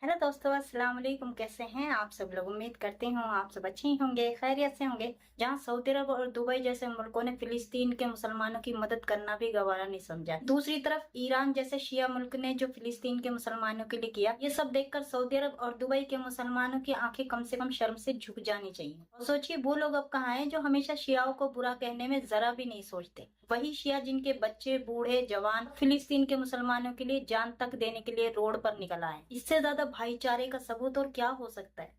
Hello दोस्तों, अस्सलाम वालेकुम। कैसे हैं आप सब लोग? उम्मीद करती हूँ आप सब अच्छे ही होंगे, खैरियत से होंगे। जहां सऊदी अरब और दुबई जैसे मुल्कों ने फिलिस्तीन के मुसलमानों की मदद करना भी गवारा नहीं समझा, दूसरी तरफ ईरान जैसे शिया मुल्क ने जो फिलिस्तीन के मुसलमानों के लिए किया, ये सब देखकर सऊदी अरब और दुबई के मुसलमानों की आंखें कम से कम शर्म से झुक जानी चाहिए। और सोचिए, वो लोग अब कहाँ हैं जो हमेशा शियाओं को बुरा कहने में जरा भी नहीं सोचते। वही शिया जिनके बच्चे, बूढ़े, जवान फिलिस्तीन के मुसलमानों के लिए जान तक देने के लिए रोड पर निकल आए। इससे ज्यादा भाईचारे का सबूत और क्या हो सकता है।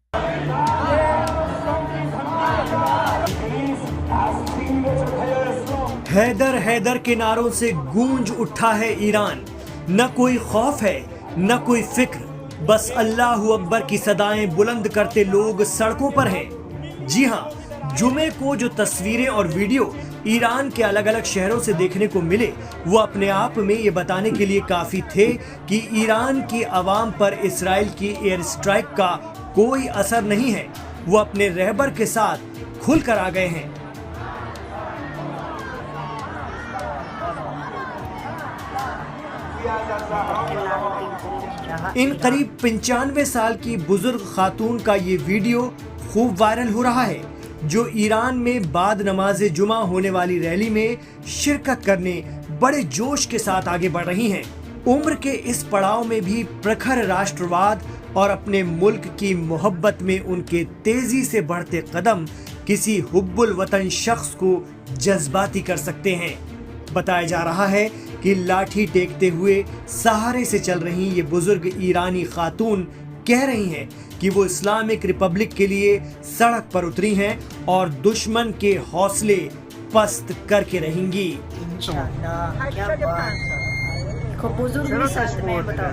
हैदर हैदर के नारों से गूंज उठा है ईरान। न कोई खौफ है, न कोई फिक्र, बस अल्लाहू अकबर की सदाएं बुलंद करते लोग सड़कों पर हैं। जी हां, जुमे को जो तस्वीरें और वीडियो ईरान के अलग अलग शहरों से देखने को मिले, वो अपने आप में ये बताने के लिए काफी थे कि ईरान की आवाम पर इसराइल की एयर स्ट्राइक का कोई असर नहीं है। वो अपने रहबर के साथ खुलकर आ गए हैं। इन करीब 95 साल की बुजुर्ग खातून का ये वीडियो खूब वायरल हो रहा है, जो ईरान में बाद नमाज जुमा होने वाली रैली में शिरकत करने बड़े जोश के साथ आगे बढ़ रही हैं। उम्र के इस पड़ाव में भी प्रखर राष्ट्रवाद और अपने मुल्क की मोहब्बत में उनके तेजी से बढ़ते कदम किसी हुब्बुल वतन शख्स को जज्बाती कर सकते हैं। बताया जा रहा है कि लाठी टेकते हुए सहारे से चल रही ये बुजुर्ग ईरानी खातून कह रही हैं कि वो इस्लामिक रिपब्लिक के लिए सड़क पर उतरी हैं और दुश्मन के हौसले पस्त करके रहेंगी। इंशाअल्लाह, क्या बात है। खूब बुजुर्ग भी साथ में, बताओ।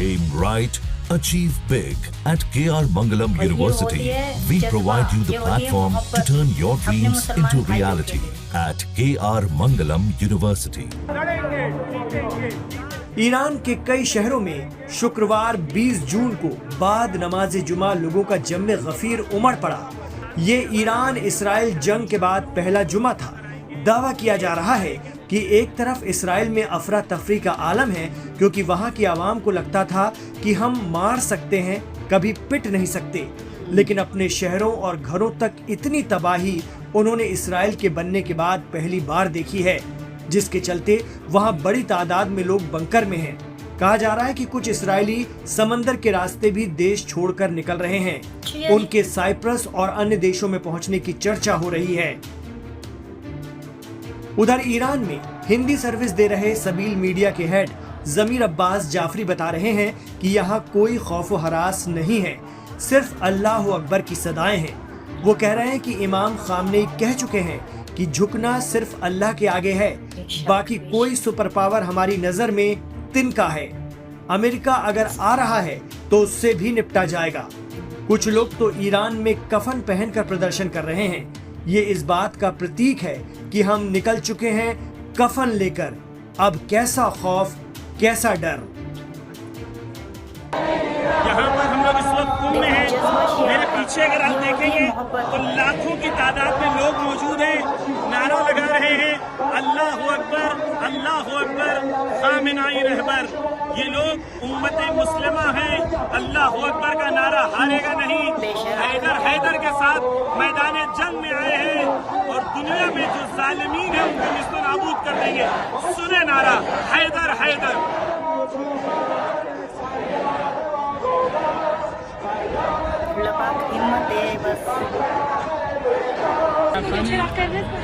Aim right, achieve big. At KR Mangalam University, we provide you the platform to turn your dreams into reality. At KR Mangalam University. Iran के कई शहरों में शुक्रवार 20 जून को बाद नमाज जुमा लोगों का जम्मे गफीर उमड़ पड़ा। ये ईरान इसराइल जंग के बाद पहला जुमा था। दावा किया जा रहा है कि एक तरफ इसराइल में अफरा तफरी का आलम है, क्योंकि वहां की आवाम को लगता था कि हम मार सकते हैं, कभी पिट नहीं सकते। लेकिन अपने शहरों और घरों तक इतनी तबाही उन्होंने इसराइल के बनने के बाद पहली बार देखी है, जिसके चलते वहां बड़ी तादाद में लोग बंकर में हैं। कहा जा रहा है कि कुछ इसराइली समंदर के रास्ते भी देश छोड़कर निकल रहे हैं। उनके साइप्रस और अन्य देशों में पहुंचने की चर्चा हो रही है। उधर ईरान में हिंदी सर्विस दे रहे सबील मीडिया के हेड जमीर अब्बास जाफरी बता रहे हैं कि यहाँ कोई खौफ व हरास नहीं है, सिर्फ अल्लाह अकबर की सदाएं हैं। वो कह रहे हैं कि इमाम खामनेई कह चुके हैं कि झुकना सिर्फ अल्लाह के आगे है, बाकी कोई सुपर पावर हमारी नजर में तिनका है। अमेरिका अगर आ रहा है तो उससे भी निपटा जाएगा। कुछ लोग तो ईरान में कफन पहनकर प्रदर्शन कर रहे हैं। ये इस बात का प्रतीक है कि हम निकल चुके हैं कफन लेकर। अब कैसा खौफ, कैसा डर। यहाँ पर हम लोग इस वक्त कुंभ में हैं। मेरे पीछे अगर आप देखेंगे तो लाखों की तादाद में लोग मौजूद हैं, नारा लगा रहे हैं अल्लाह अकबर, अल्लाह अकबर, खामेनेई रहबर। ये लोग उम्मत मुस्लिमा हैं। अल्लाह अकबर का नारा हारेगा नहीं। हैदर हैदर के साथ मैदान जंग में आए हैं और दुनिया में जो जालिमीन है उनको निस्तो नाबूद कर देंगे। सुने नारा हैदर हैदर।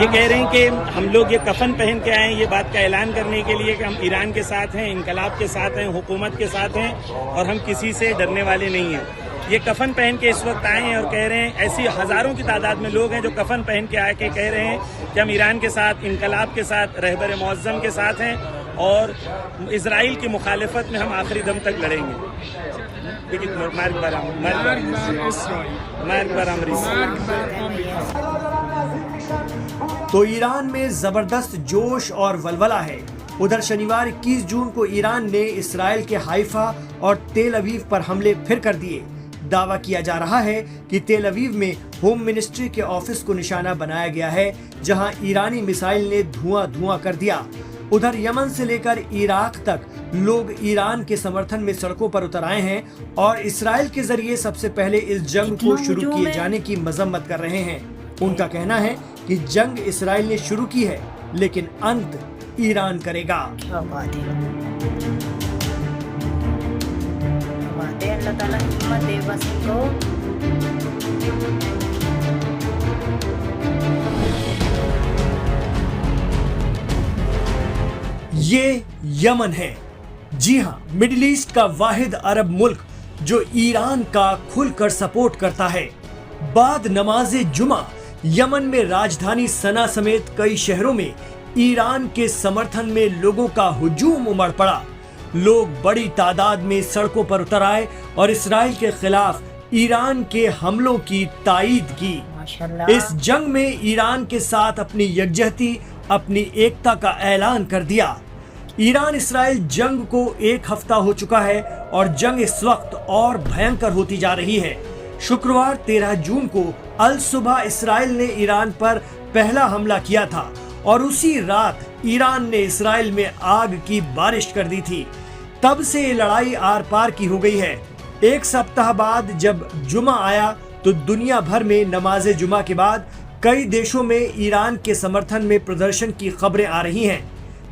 ये कह रहे हैं कि हम लोग ये कफन पहन के आए हैं, ये बात का ऐलान करने के लिए कि हम ईरान के साथ हैं, इनकलाब के साथ हैं, हुकूमत के साथ हैं और हम किसी से डरने वाले नहीं हैं। ये कफन पहन के इस वक्त आए हैं और कह रहे हैं, ऐसी हजारों की तादाद में लोग हैं जो कफन पहन के आके कह रहे हैं कि हम ईरान के साथ, इनकलाब के साथ, रहबर मुअज़्ज़म के साथ हैं और इजराइल की मुखालिफत में हम आखिरी दम तक लड़ेंगे। तो ईरान में जबरदस्त जोश और वलवला है। उधर शनिवार 21 जून को ईरान ने इसराइल के हाइफा और तेल अवीव पर हमले फिर कर दिए। दावा किया जा रहा है कि तेल अवीव में होम मिनिस्ट्री के ऑफिस को निशाना बनाया गया है, जहां ईरानी मिसाइल ने धुआं कर दिया। उधर यमन से लेकर इराक तक लोग ईरान के समर्थन में सड़कों पर उतर आए हैं और इसराइल के जरिए सबसे पहले इस जंग को शुरू किए जाने की मजम्मत कर रहे हैं। उनका कहना है कि जंग इसराइल ने शुरू की है, लेकिन अंत ईरान करेगा। क्या बात है, अल्लाह ताला हिम्मत दे बस इनको। ये यमन है। जी हाँ, मिडिल ईस्ट का वाहिद अरब मुल्क जो ईरान का खुलकर सपोर्ट करता है। बाद नमाज़े जुमा यमन में राजधानी सना समेत कई शहरों में ईरान के समर्थन में लोगों का हुजूम उमड़ पड़ा। लोग बड़ी तादाद में सड़कों पर उतर आए और इसराइल के खिलाफ ईरान के हमलों की तायीद की। माशाल्लाह। इस जंग में ईरान के साथ अपनी यकजहती, अपनी एकता का ऐलान कर दिया। ईरान इसराइल जंग को 1 हफ्ता हो चुका है और जंग इस वक्त और भयंकर होती जा रही है। शुक्रवार 13 जून को अल सुबह इसराइल ने ईरान पर पहला हमला किया था और उसी रात ईरान ने इसराइल में आग की बारिश कर दी थी। तब से ये लड़ाई आर पार की हो गई है। 1 सप्ताह बाद जब जुमा आया तो दुनिया भर में नमाज़े जुमा के बाद कई देशों में ईरान के समर्थन में प्रदर्शन की खबरें आ रही हैं।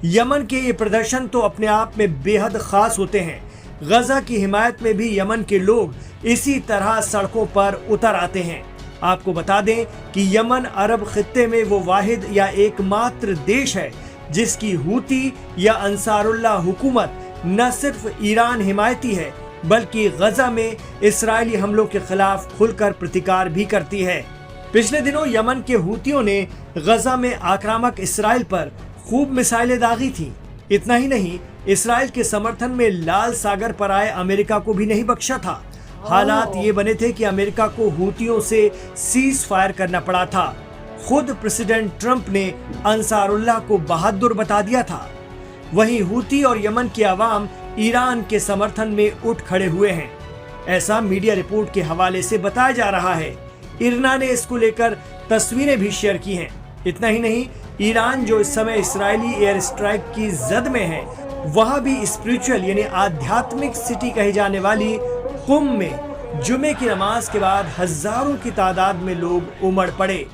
यमन के ये प्रदर्शन तो अपने आप में बेहद खास होते हैं। गजा की हिमायत में भी यमन के लोग इसी तरह सड़कों पर उतर आते हैं। आपको बता दें कि यमन अरब खित्ते में वो वाहिद या एकमात्र देश है जिसकी हूती या अंसारुल्लाह हुकूमत न सिर्फ ईरान हिमायती है बल्कि गजा में इसराइली हमलों के खिलाफ खुलकर प्रतिकार भी करती है। पिछले दिनों यमन के हूतियों ने गजा में आक्रामक इसराइल पर खूब मिसाइलें दागी थी। इतना ही नहीं, इसराइल के समर्थन में लाल सागर पर आए अमेरिका को भी नहीं बख्शा था। हालात ये बने थे कि अमेरिका को हूतियों से सीज फायर करना पड़ा था। खुद प्रेसिडेंट ट्रंप ने अंसारुल्लाह को बहादुर बता दिया था। वहीं हूती और यमन के अवाम ईरान के समर्थन में उठ खड़े हुए हैं, ऐसा मीडिया रिपोर्ट के हवाले से बताया जा रहा है। इरना ने इसको लेकर तस्वीरें भी शेयर की हैं। इतना ही नहीं, ईरान जो इस समय इस्राएली एयर स्ट्राइक की जद में है, वहाँ भी स्पिरिचुअल यानी आध्यात्मिक सिटी कही जाने वाली कुम में जुमे की नमाज के बाद हजारों की तादाद में लोग उमड़ पड़े।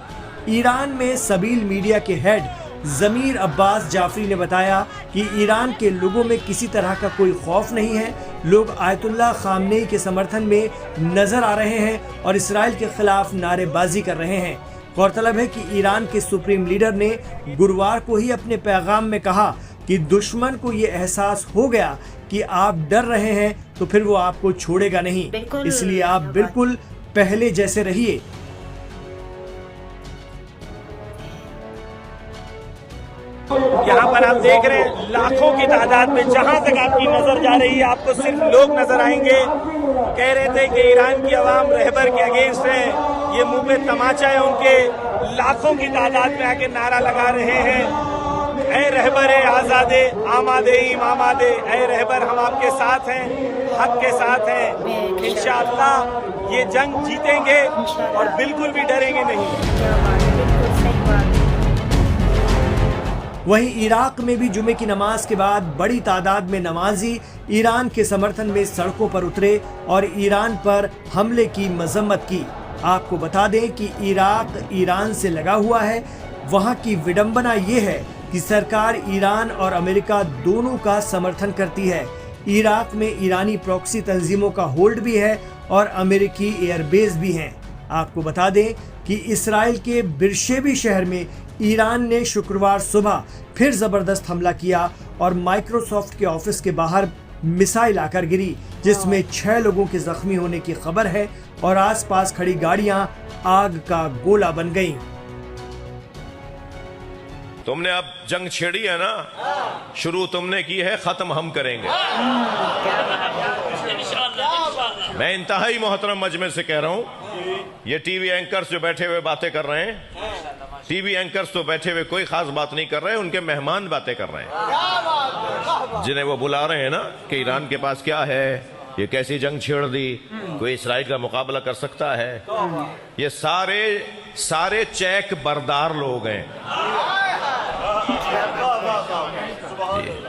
ईरान में सबील मीडिया के हेड जमीर अब्बास जाफरी ने बताया कि ईरान के लोगों में किसी तरह का कोई खौफ नहीं है। लोग आयतुल्लाह खामनेई के समर्थन में नजर आ रहे हैं और इसराइल के खिलाफ नारेबाजी कर रहे हैं। गौरतलब है कि ईरान के सुप्रीम लीडर ने गुरुवार को ही अपने पैगाम में कहा कि दुश्मन को ये एहसास हो गया कि आप डर रहे हैं तो फिर वो आपको छोड़ेगा नहीं, इसलिए आप बिल्कुल पहले जैसे रहिए। यहाँ पर आप देख रहे हैं लाखों की तादाद में, जहां तक आपकी नजर जा रही है आपको सिर्फ लोग नजर आएंगे। कह रहे थे कि ईरान की आवाम रहबर के अगेंस्ट है, ये मुंह पे तमाचा है उनके। लाखों की तादाद में आके नारा लगा रहे हैं, ऐ रहबर आजादे आमादे इमामादे, ऐ रहबर हम आपके साथ हैं, हक के साथ हैं। इंशाअल्लाह ये जंग जीतेंगे और बिल्कुल भी डरेंगे नहीं। वहीं इराक में भी जुमे की नमाज के बाद बड़ी तादाद में नमाजी ईरान के समर्थन में सड़कों पर उतरे और ईरान पर हमले की मजम्मत की। आपको बता दें कि इराक ईरान से लगा हुआ है। वहां की विडंबना ये है कि सरकार ईरान और अमेरिका दोनों का समर्थन करती है। इराक में ईरानी प्रॉक्सी तंजीमों का होल्ड भी है और अमेरिकी एयरबेस भी हैं। आपको बता दें कि इसराइल के बिरशेबी शहर में ईरान ने शुक्रवार सुबह फिर जबरदस्त हमला किया और माइक्रोसॉफ्ट के ऑफिस के बाहर मिसाइल आकर गिरी, जिसमें 6 लोगों के जख्मी होने की खबर है और आसपास खड़ी गाड़ियां आग का गोला बन गईं। तुमने अब जंग छेड़ी है ना, शुरू तुमने की है, खत्म हम करेंगे। मैं इंतहाई मोहतरम मजमे से कह रहा हूं, ये टीवी एंकर्स जो बैठे हुए बातें कर रहे हैं, टीवी एंकर्स तो बैठे हुए कोई खास बात नहीं कर रहे हैं, उनके मेहमान बातें कर रहे हैं, जिन्हें वो बुला रहे हैं ना कि ईरान के पास क्या है, ये कैसी जंग छेड़ दी, कोई इसराइल का मुकाबला कर सकता है? ये सारे चेक बरदार लोग हैं,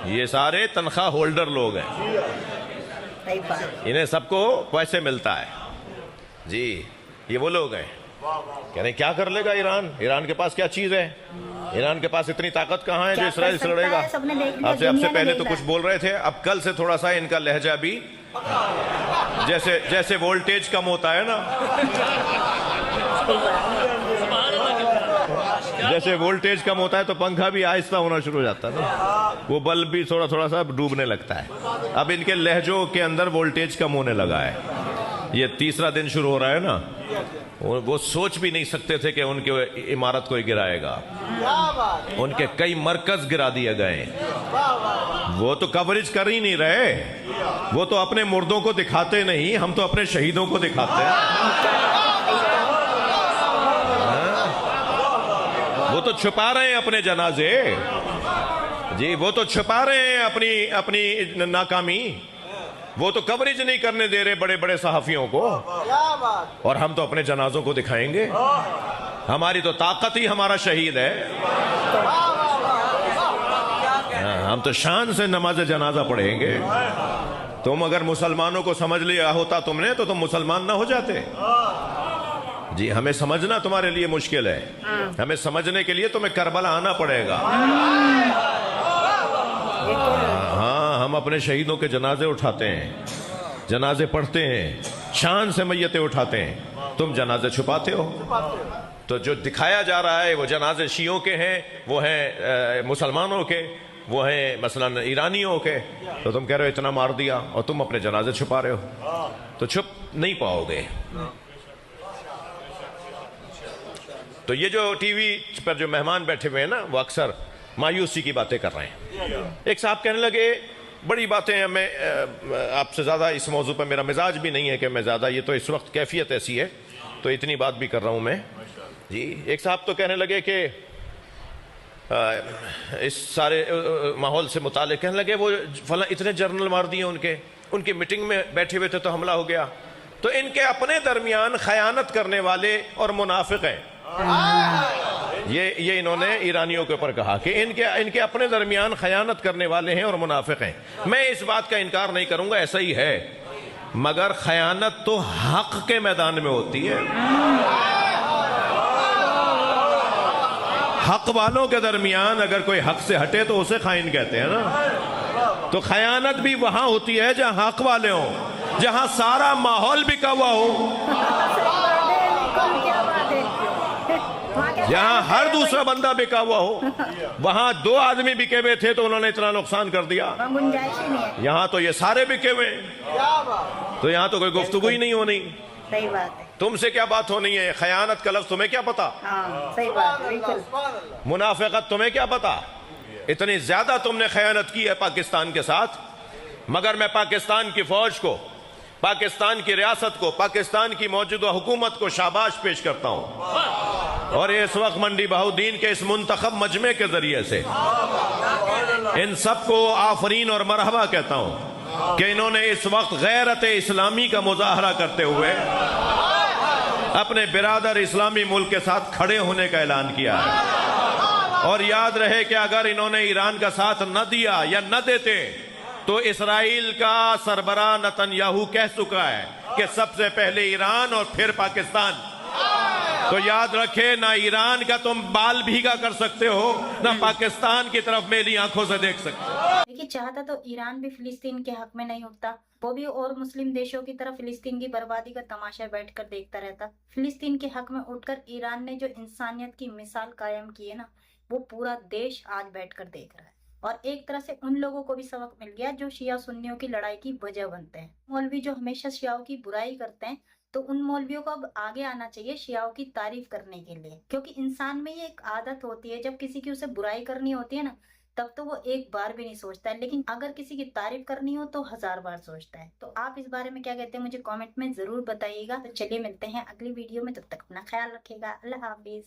ये सारे तनख्वाह होल्डर लोग हैं, सही बात। इन्हें सबको पैसे मिलता है जी। ये वो लोग हैं, कह रहे क्या कर लेगा ईरान? ईरान के पास क्या चीज है? ईरान के पास इतनी ताकत कहाँ है जो इसराइल से लड़ेगा? आपसे पहले तो कुछ बोल रहे थे, अब कल से थोड़ा सा इनका लहजा भी जैसे वोल्टेज कम होता है ना, जैसे वोल्टेज कम होता है तो पंखा भी आहिस्ता होना शुरू हो जाता है ना, वो बल्ब भी थोड़ा सा डूबने लगता है। अब इनके लहजों के अंदर वोल्टेज कम होने लगा है। ये तीसरा दिन शुरू हो रहा है ना, वो सोच भी नहीं सकते थे कि उनके इमारत को गिराएगा। उनके कई मरकज गिरा दिए गए। वो तो कवरेज कर ही नहीं रहे, वो तो अपने मुर्दों को दिखाते नहीं, हम तो अपने शहीदों को दिखाते हैं। वो तो छुपा रहे हैं अपने जनाजे जी, वो तो छुपा रहे हैं अपनी नाकामी। वो तो कवरेज नहीं करने दे रहे बड़े बड़े सहाफियों को, और हम तो अपने जनाजों को दिखाएंगे। हमारी तो ताकत ही हमारा शहीद है। हम तो शान से नमाज जनाजा पढ़ेंगे। तुम अगर मुसलमानों को समझ लिया होता तुमने तो तुम मुसलमान ना हो जाते जी। हमें समझना तुम्हारे लिए मुश्किल है, हमें समझने के लिए तुम्हें करबला आना पड़ेगा। हाँ, हम अपने शहीदों के जनाजे उठाते हैं, जनाजे पढ़ते हैं, शान से मैयतें उठाते हैं। तुम जनाजे छुपाते हो। तो जो दिखाया जा रहा है वो जनाजे शियों के हैं, वो हैं मुसलमानों के, वो हैं मसलन ईरानियों के। तो तुम कह रहे हो इतना मार दिया और तुम अपने जनाजे छुपा रहे हो, तो छुप नहीं पाओगे। तो ये जो टीवी पर जो मेहमान बैठे हुए हैं ना, वो अक्सर मायूसी की बातें कर रहे हैं। एक साहब कहने लगे बड़ी बातें, मैं आपसे ज़्यादा इस मौजू पर मेरा मिजाज भी नहीं है कि मैं ज़्यादा, ये तो इस वक्त कैफियत ऐसी है तो इतनी बात भी कर रहा हूँ मैं जी। एक साहब तो कहने लगे कि इस सारे माहौल से मुतालिक कहने लगे वो फला इतने जर्नल मार दिए उनकी मीटिंग में बैठे हुए थे तो हमला हो गया। तो इनके अपने दरमियान खयानत करने वाले और मुनाफिक हैं। ये इन्होंने ईरानियों के ऊपर कहा कि इनके अपने दरमियान खयानत करने वाले हैं और मुनाफिक हैं। मैं इस बात का इनकार नहीं करूंगा, ऐसा ही है, मगर खयानत तो हक के मैदान में होती है। हक वालों के दरमियान अगर कोई हक से हटे तो उसे खाइन कहते हैं ना। तो खयानत भी वहां होती है जहां हक वाले हों, जहां सारा माहौल बिका हुआ हो, जहां हर दूसरा बंदा बिका हुआ हो। वहां 2 आदमी बिके हुए थे तो उन्होंने इतना नुकसान कर दिया। यहाँ तो ये सारे बिके हुए, तो यहाँ तो कोई गुफ्तगू ही नहीं होनी। सही बात है। तुमसे क्या बात होनी है? खयानत का लफ्ज़ तुम्हें क्या पता? हाँ, सही बात है, बिल्कुल। मुनाफिकत तुम्हें क्या पता? इतनी ज्यादा तुमने खयानत की है पाकिस्तान के साथ। मगर मैं पाकिस्तान की फौज को, पाकिस्तान की रियासत को, पाकिस्तान की मौजूदा हुकूमत को शाबाश पेश करता हूं, और इस वक्त मंडी बहाउद्दीन के इस मुंतखब मजमे के जरिए से इन सबको आफरीन और मरहबा कहता हूं कि इन्होंने इस वक्त गैरत इस्लामी का मुजाहरा करते हुए अपने बिरादर इस्लामी मुल्क के साथ खड़े होने का ऐलान किया है। और याद रहे कि अगर इन्होंने ईरान का साथ न दिया या न देते तो इसराइल का सरबराह नेतन्याहू कह चुका है कि सबसे पहले ईरान और फिर पाकिस्तान। तो याद रखे, ना ईरान का तुम बाल भीगा कर सकते हो, ना पाकिस्तान की तरफ मेरी आंखों से देख सकते हो। देखिए, चाहता तो ईरान भी फिलिस्तीन के हक में नहीं उठता, वो भी और मुस्लिम देशों की तरफ फिलिस्तीन की बर्बादी का तमाशा बैठकर देखता रहता। फिलिस्तीन के हक में उठकर ईरान ने जो इंसानियत की मिसाल कायम की है ना, वो पूरा देश आज बैठकर देख रहा है। और एक तरह से उन लोगों को भी सबक मिल गया जो शिया सुन्नियों की लड़ाई की वजह बनते हैं। मौलवी जो हमेशा शियाओं की बुराई करते हैं, तो उन मौलवियों को अब आगे आना चाहिए शियाओं की तारीफ करने के लिए, क्योंकि इंसान में ये एक आदत होती है, जब किसी की उसे बुराई करनी होती है ना, तब तो वो एक बार भी नहीं सोचता है, लेकिन अगर किसी की तारीफ करनी हो तो 1000 बार सोचता है। तो आप इस बारे में क्या कहते हैं, मुझे कमेंट में जरूर बताइएगा। तो चलिए मिलते हैं अगली वीडियो में, तब तक अपना ख्याल रखिएगा। अल्लाह हाफिज।